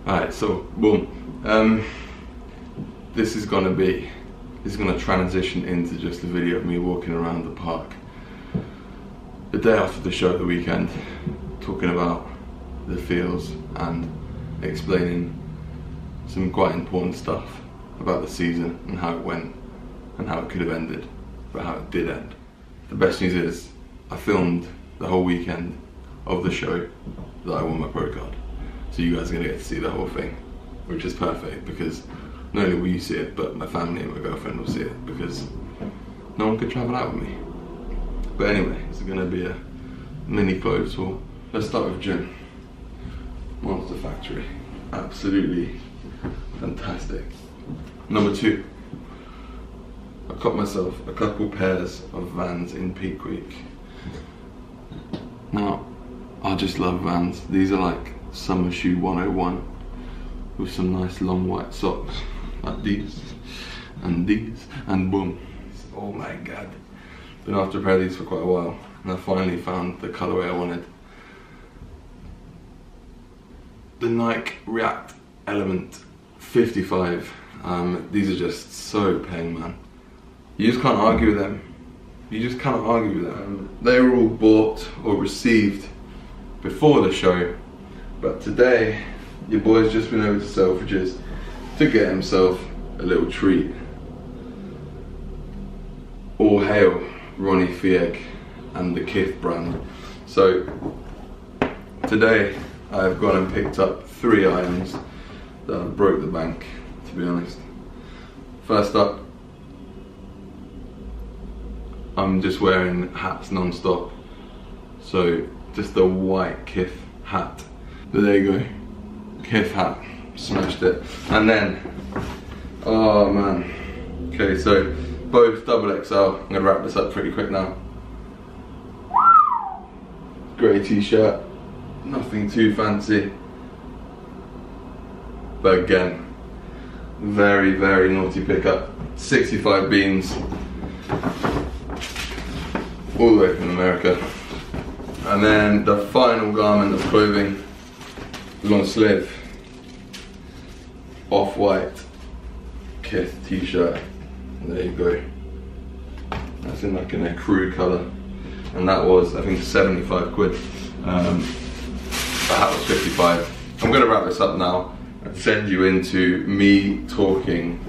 Alright, so boom. This is gonna transition into just a video of me walking around the park the day after the show, the weekend, talking about the feels and explaining some quite important stuff about the season and how it went and how it could have ended, but how it did end. The best news is I filmed the whole weekend of the show that I won my pro card. So you guys are gonna get to see the whole thing, which is perfect because not only will you see it, but my family and my girlfriend will see it because no one could travel out with me. But anyway, it's gonna be a mini clothes haul. Let's start with gym. Monster Factory, absolutely fantastic. Number 2, I got myself a couple pairs of Vans in Peak Week. Now, I just love Vans. These are like summer shoe 101 with some nice long white socks like these and boom. Oh my god. Been after a pair of these for quite a while and I finally found the colorway I wanted. The Nike React Element 55. These are just so paying, man. You just can't argue with them. You just cannot argue with them. They were all bought or received before the show, but today your boy's just been over to Selfridges to get himself a little treat. All hail Ronnie Fieg and the Kith brand. So today I've gone and picked up 3 items that broke the bank, to be honest. First up, I'm just wearing hats non-stop. So just a white Kith hat. But there you go, Kith hat, smashed it. And then, oh man. Okay, so both double XL. I'm gonna wrap this up pretty quick now. Grey t-shirt, nothing too fancy. But again, very, very naughty pickup. 65 beans, all the way from America. And then the final garment of clothing, long sleeve, off-white Kith t-shirt. There you go. That's in like an ecru colour. And that was, I think, 75 quid. The hat was 55. I'm gonna wrap this up now and send you into me talking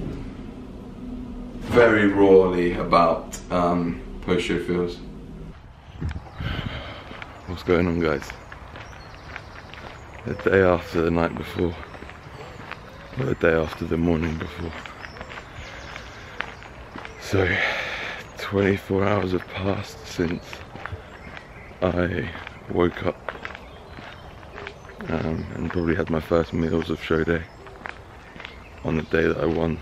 very rawly about post-show feels. What's going on, guys? The day after the night before, or the day after the morning before. So 24 hours have passed since I woke up and probably had my first meals of show day on the day that I won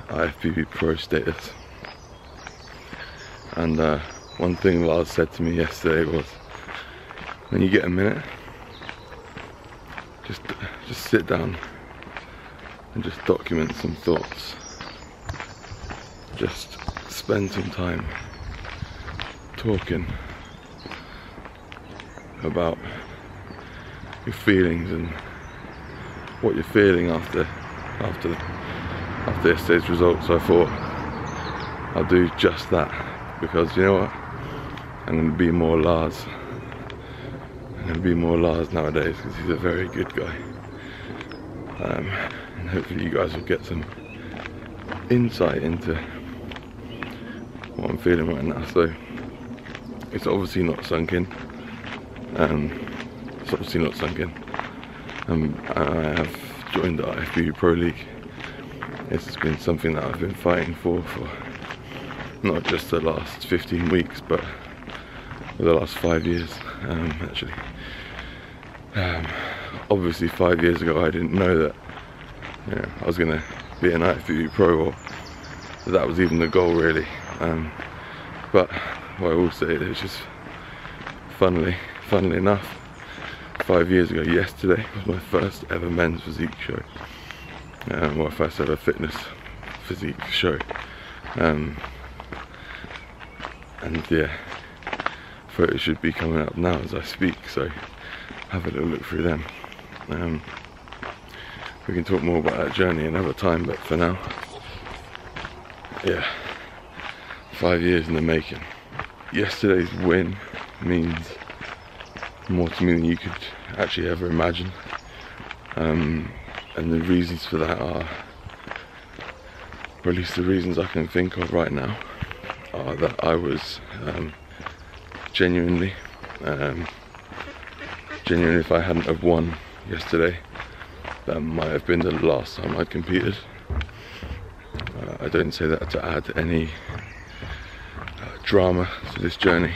IFBB Pro status. And one thing Lars said to me yesterday was, when you get a minute, just sit down and just document some thoughts. Just spend some time talking about your feelings and what you're feeling after yesterday's results. So I thought I'll do just that, because you know what? I'm going to be more Lars. I'm going to be more Lars nowadays because he's a very good guy. And hopefully you guys will get some insight into what I'm feeling right now. So it's obviously not sunk in. It's obviously not sunk in. I have joined the IFBB Pro League. It's been something that I've been fighting for not just the last 15 weeks, but for the last 5 years, actually. Obviously 5 years ago I didn't know that, you know, I was going to be an IFBB Pro, or that was even the goal really. But what I will say is, just funnily enough, 5 years ago yesterday was my first ever men's physique show. My first ever fitness physique show. And yeah, photos should be coming up now as I speak, so have a little look through them. We can talk more about that journey another time, but for now, yeah, 5 years in the making. Yesterday's win means more to me than you could actually ever imagine, and the reasons for that are, or at least the reasons I can think of right now, are that I was genuinely, if I hadn't have won yesterday, that might have been the last time I'd competed. I don't say that to add any drama to this journey,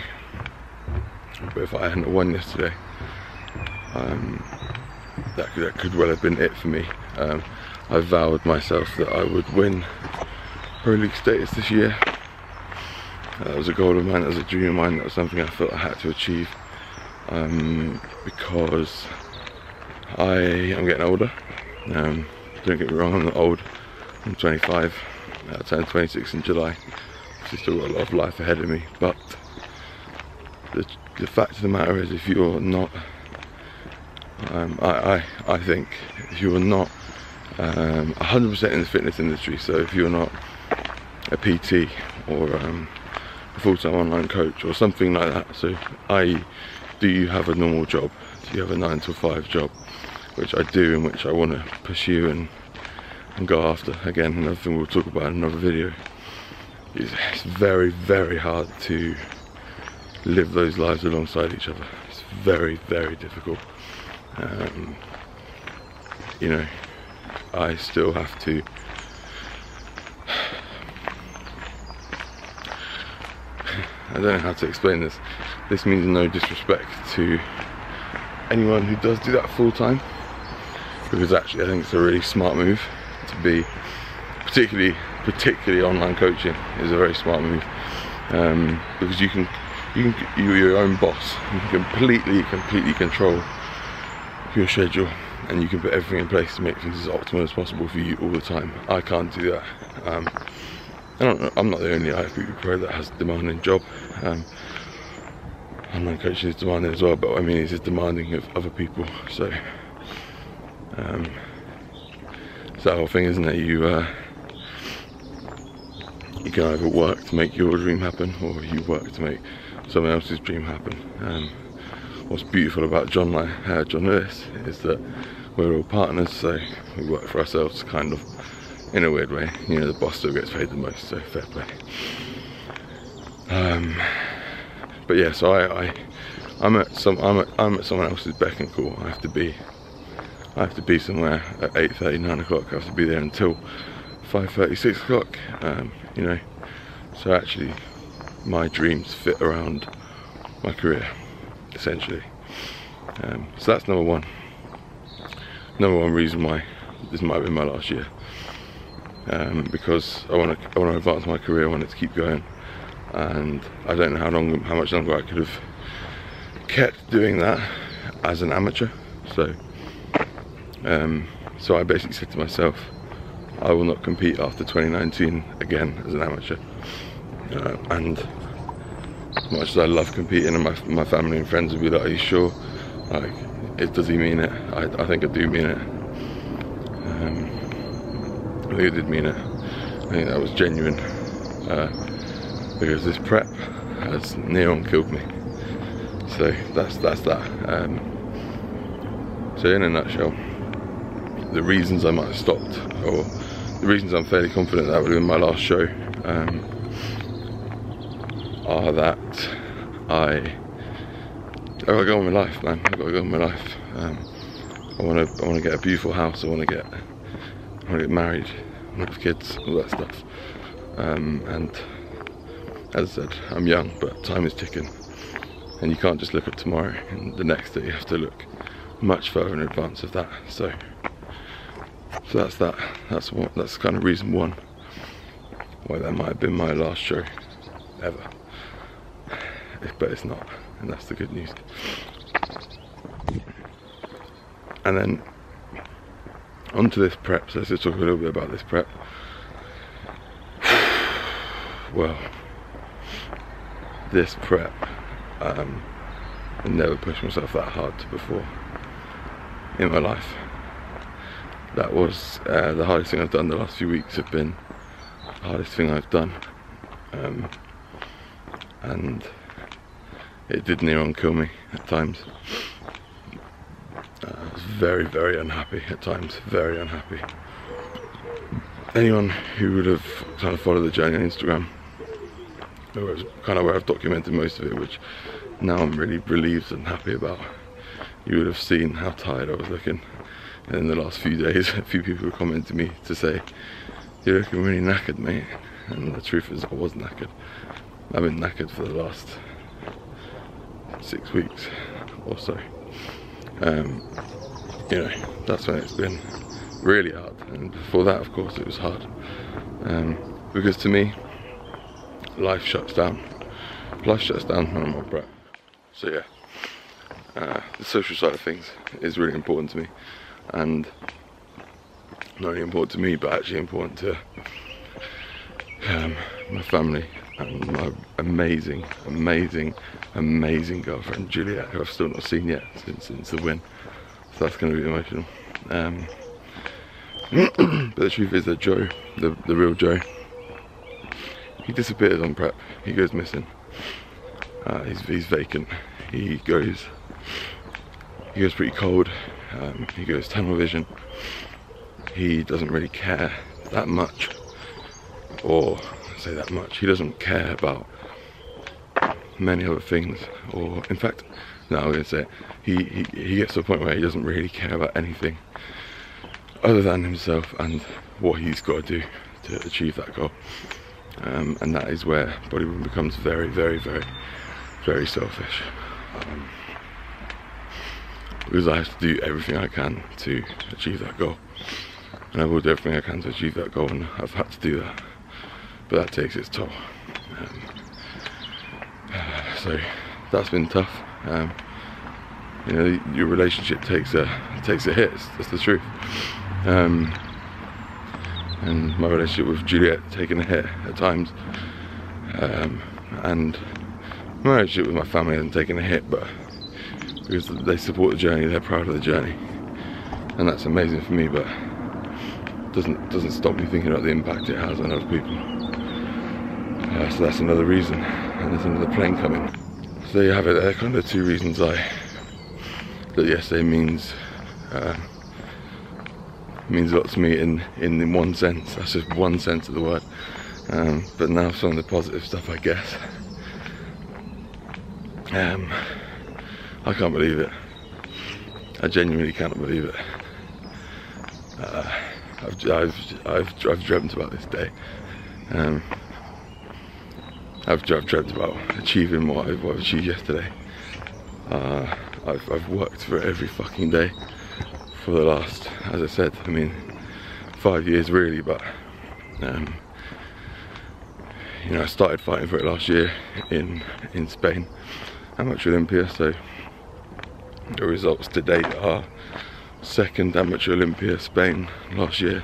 but if I hadn't won yesterday, that could well have been it for me. I vowed myself that I would win Pro League status this year. That was a goal of mine, that was a dream of mine, that was something I felt I had to achieve, because I am getting older. Don't get me wrong, I'm not old, I'm 25, I turned 26 in July, so still got a lot of life ahead of me, but the fact of the matter is, if you're not, I think, if you're not 100% in the fitness industry, so if you're not a PT or a full-time online coach or something like that, so do you have a normal job? Do you have a 9 to 5 job? Which I do, and which I want to pursue and go after. Again, another thing we'll talk about in another video. It's very, very hard to live those lives alongside each other. It's very, very difficult. You know, I still have to I don't know how to explain this. This means no disrespect to anyone who does do that full time, because actually I think it's a really smart move to be, particularly online coaching is a very smart move, because you're your own boss. You can completely control your schedule, and you can put everything in place to make things as optimal as possible for you all the time. I can't do that. I'm not the only IFBB pro that has a demanding job. Online coaching is demanding as well, but what I mean is it's demanding of other people. So it's that whole thing, isn't it? You can either work to make your dream happen, or you work to make someone else's dream happen. What's beautiful about John Lewis is that we're all partners, so we work for ourselves, kind of, in a weird way. You know, the boss still gets paid the most, so fair play. But yeah, so I'm at someone else's beck and call. I have to be somewhere at 8:30, 9 o'clock. I have to be there until 5:30, 6 o'clock. You know, so actually my dreams fit around my career, essentially. So that's number one reason why this might be my last year, because I want to advance my career. I want it to keep going, and I don't know how much longer I could have kept doing that as an amateur. So I basically said to myself, I will not compete after 2019 again as an amateur. And as much as I love competing, and my family and friends would be like, are you sure? Like, does he mean it? I think I do mean it. I think I did mean it. I think that was genuine, because this prep has near on killed me. So that's that. So in a nutshell, the reasons I might have stopped, or the reasons I'm fairly confident that would have been my last show, are that I gotta go on with my life, man. I gotta go on with my life. I wanna get a beautiful house. I wanna get married. I wanna have kids, all that stuff. And as I said, I'm young, but time is ticking, and you can't just look at tomorrow and the next day. You have to look much further in advance of that. So that's that. That's kind of reason one why that might have been my last show ever. But it's not, and that's the good news. And then onto this prep. So let's just talk a little bit about this prep. Well, this prep I never pushed myself that hard before in my life. That was the hardest thing I've done. The last few weeks have been the hardest thing I've done, and it did near on kill me at times. I was very, very unhappy at times, very unhappy. Anyone who would have kind of followed the journey on Instagram, or was kind of where I've documented most of it, which now I'm really relieved and happy about, you would have seen how tired I was looking. And in the last few days, a few people commented to me to say, "You're looking really knackered, mate." And the truth is, I was knackered. I've been knackered for the last 6 weeks or so. You know, that's when it's been really hard, and before that, of course, it was hard, because to me, life shuts down. Life shuts down when I'm on prep. So yeah, the social side of things is really important to me, and not only important to me, but actually important to my family and my amazing, amazing, amazing girlfriend Juliet, who I've still not seen yet since the win. So that's going to be emotional. But the truth is that Joe, the real Joe, he disappears on prep. He goes missing. He's vacant. He goes pretty cold. He goes tunnel vision. He doesn't really care that much, or I say that much. He doesn't care about many other things, or in fact, no, I'm going to say it. He gets to a point where he doesn't really care about anything other than himself and what he's got to do to achieve that goal. And that is where bodybuilding becomes very, very, very, very selfish. Because I have to do everything I can to achieve that goal. And I will do everything I can to achieve that goal, and I've had to do that. But that takes its toll. So that's been tough. You know, your relationship takes a hit. That's the truth. And my relationship with Juliet taking a hit at times, and my relationship with my family hasn't taken a hit, but because they support the journey, they're proud of the journey, and that's amazing for me. But doesn't stop me thinking about the impact it has on other people. So that's another reason, and there's another plane coming. So there you have it. They're kind of the two reasons that yesterday means a lot to me in one sense. That's just one sense of the word. But now some of the positive stuff, I guess. I can't believe it. I genuinely cannot believe it. I've dreamt about this day. I've dreamt about achieving what I've achieved yesterday. I've worked for it every fucking day for the last, as I said, I mean, 5 years really, but you know, I started fighting for it last year in Spain, Amateur Olympia. So the results to date are second Amateur Olympia Spain last year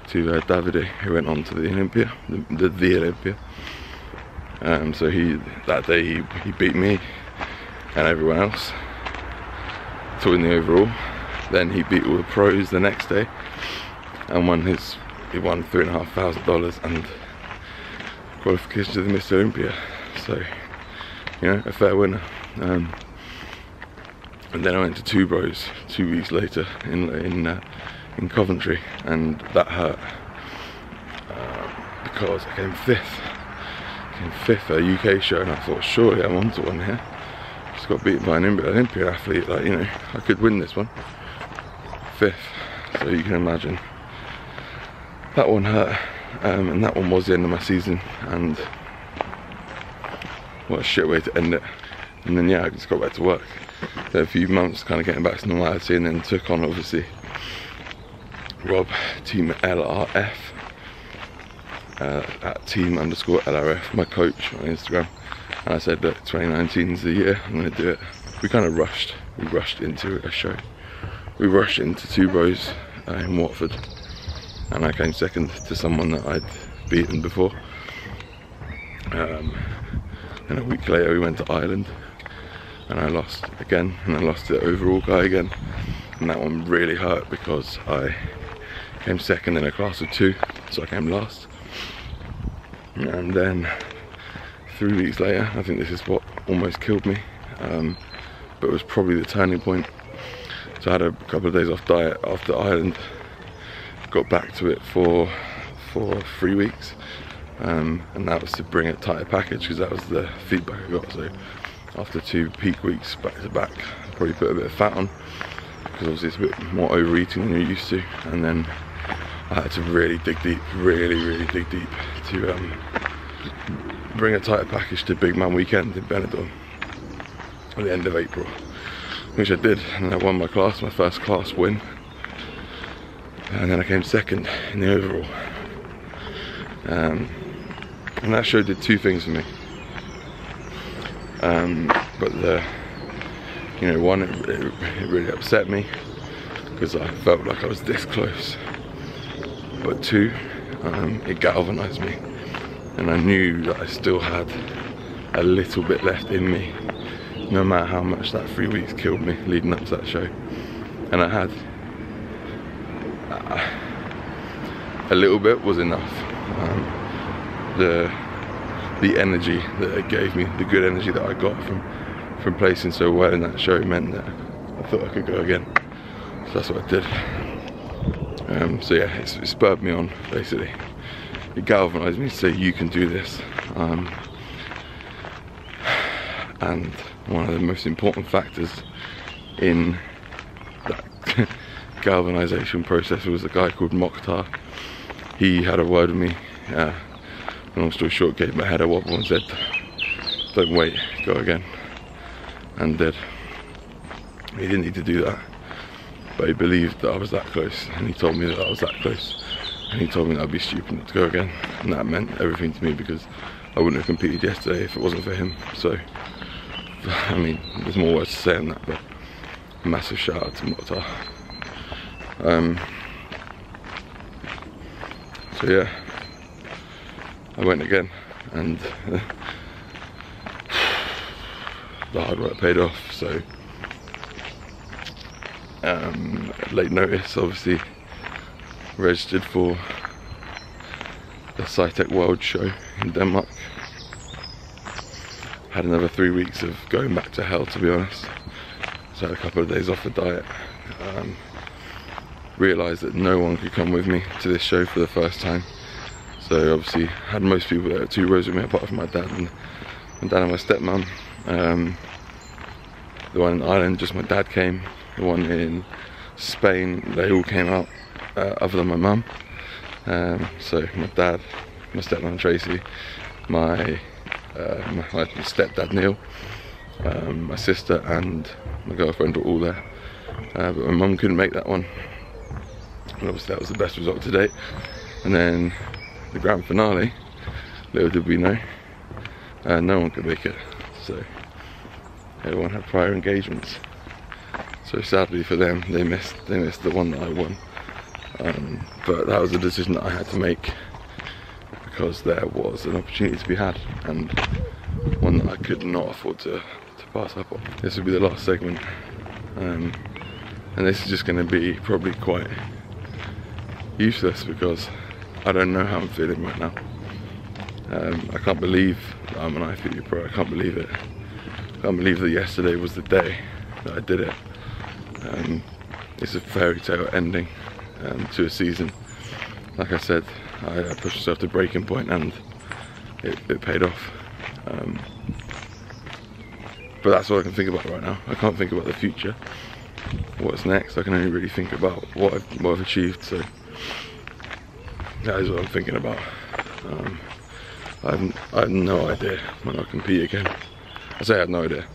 to Davide, who went on to the Olympia, the Olympia. So that day he beat me and everyone else to win the overall. Then he beat all the pros the next day and he won $3,500 and qualification to the Mr. Olympia. So, you know, a fair winner. And then I went to Two Bros 2 weeks later in Coventry, and that hurt because I came fifth. Fifth at a UK show, and I thought, surely I'm onto one here. Just got beaten by an Olympian athlete, like, you know, I could win this one. Fifth, so you can imagine. That one hurt, and that one was the end of my season, and what a shit way to end it. And then yeah, I just got back to work. Then a few months kind of getting back to normality, and then took on, obviously, Rob, Team LRF. At team_LRF, my coach on Instagram, and I said, look, 2019 is the year, I'm going to do it. We kind of rushed. We rushed into a show. We rushed into Two Bros in Watford, and I came second to someone that I'd beaten before. Then and a week later we went to Ireland and I lost again, and I lost to the overall guy again, and that one really hurt because I came second in a class of 2, so I came last. And then 3 weeks later, I think this is what almost killed me, but it was probably the turning point. So I had a couple of days off diet after Ireland, got back to it for 3 weeks, and that was to bring a tighter package because that was the feedback I got. So after 2 peak weeks back to back, I probably put a bit of fat on because obviously it's a bit more overeating than you're used to, and then I had to really dig deep, really dig deep to bring a tighter package to Big Man Weekend in Benidorm at the end of April, which I did, and I won my class, my first class win, and then I came second in the overall, and that show did 2 things for me. But one, it really upset me because I felt like I was this close. But 2, it galvanised me, and I knew that I still had a little bit left in me, no matter how much that 3 weeks killed me leading up to that show. And I had a little bit was enough. The energy that it gave me, the good energy that I got from placing so well in that show, meant that I thought I could go again. So that's what I did. So yeah, it spurred me on, basically. It galvanised me to say, you can do this. And one of the most important factors in that galvanisation process was a guy called Mokhtar. He had a word with me. Long story short, gave my head a wobble and said, don't wait, go again. And did. He didn't need to do that, but he believed that I was that close, and he told me that I was that close, and he told me that I'd be stupid not to go again, and that meant everything to me because I wouldn't have competed yesterday if it wasn't for him. So, I mean, there's more words to say on that, but a massive shout out to Mokhtar. So yeah, I went again, and the hard work paid off. So late notice, obviously registered for the Cytec World show in Denmark. Had another 3 weeks of going back to hell, to be honest. So I had a couple of days off the diet. Realised that no one could come with me to this show for the first time. So obviously had most people there at 2 rows with me, apart from my dad and my stepmum. The one in Ireland, just my dad came. The one in Spain, they all came out, other than my mum. So my dad, my stepmum Tracy, my stepdad Neil, my sister and my girlfriend were all there. But my mum couldn't make that one. And obviously that was the best result to date. And then the grand finale, little did we know, no one could make it. So everyone had prior engagements. So sadly for them, they missed the one that I won. But that was a decision that I had to make because there was an opportunity to be had, and one that I could not afford to pass up on. This will be the last segment, and this is just going to be probably quite useless because I don't know how I'm feeling right now. I can't believe that I'm an IFBB Pro. I can't believe it. I can't believe that yesterday was the day that I did it. It's a fairy tale ending to a season. Like I said, I pushed myself to breaking point, and it paid off. But that's all I can think about right now. I can't think about the future. What's next? I can only really think about what I've achieved. So that is what I'm thinking about. I have no idea when I'll compete again. I say I have no idea.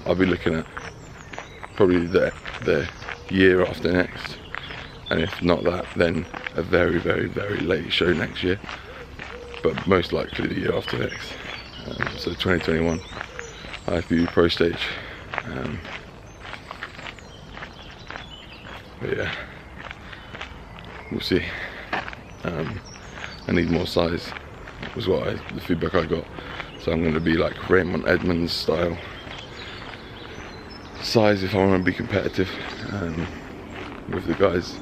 I'll be looking at probably the year after next, and if not that, then a very, very, very late show next year, but most likely the year after next. So 2021 IFBB Pro stage. But yeah, we'll see. I need more size, was the feedback I got. So I'm going to be like Raymond Edmonds style size if I want to be competitive with the guys.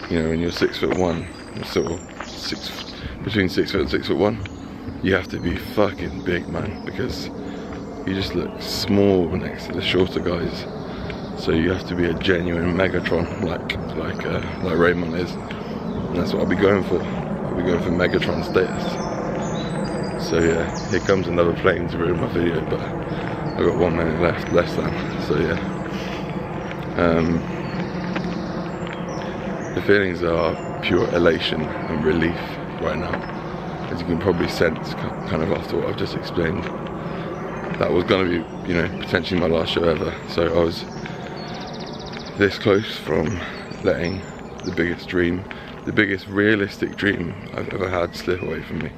You know, when you're 6'1", sort of between 6 foot and 6'1", you have to be fucking big, man, because you just look small next to the shorter guys. So you have to be a genuine Megatron, like Raymond is, and that's what I'll be going for. I'll be going for Megatron status. So yeah, here comes another plane to ruin my video, but I've got 1 minute left, less than. So yeah, the feelings are pure elation and relief right now, as you can probably sense, kind of after what I've just explained. That was going to be, you know, potentially my last show ever. So I was this close from letting the biggest dream, the biggest realistic dream I've ever had, slip away from me.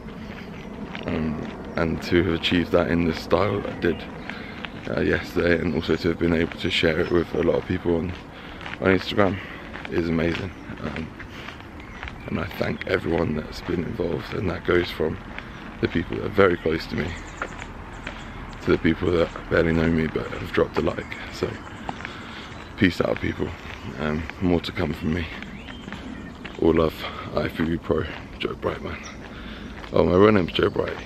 And to have achieved that in the style that I did yesterday, and also to have been able to share it with a lot of people on Instagram is amazing. And I thank everyone that's been involved, and that goes from the people that are very close to me to the people that barely know me but have dropped a like. So peace out, people. More to come from me. All love, IFBB Pro, Joe Bright, man. Oh, my real name's Joe Bright.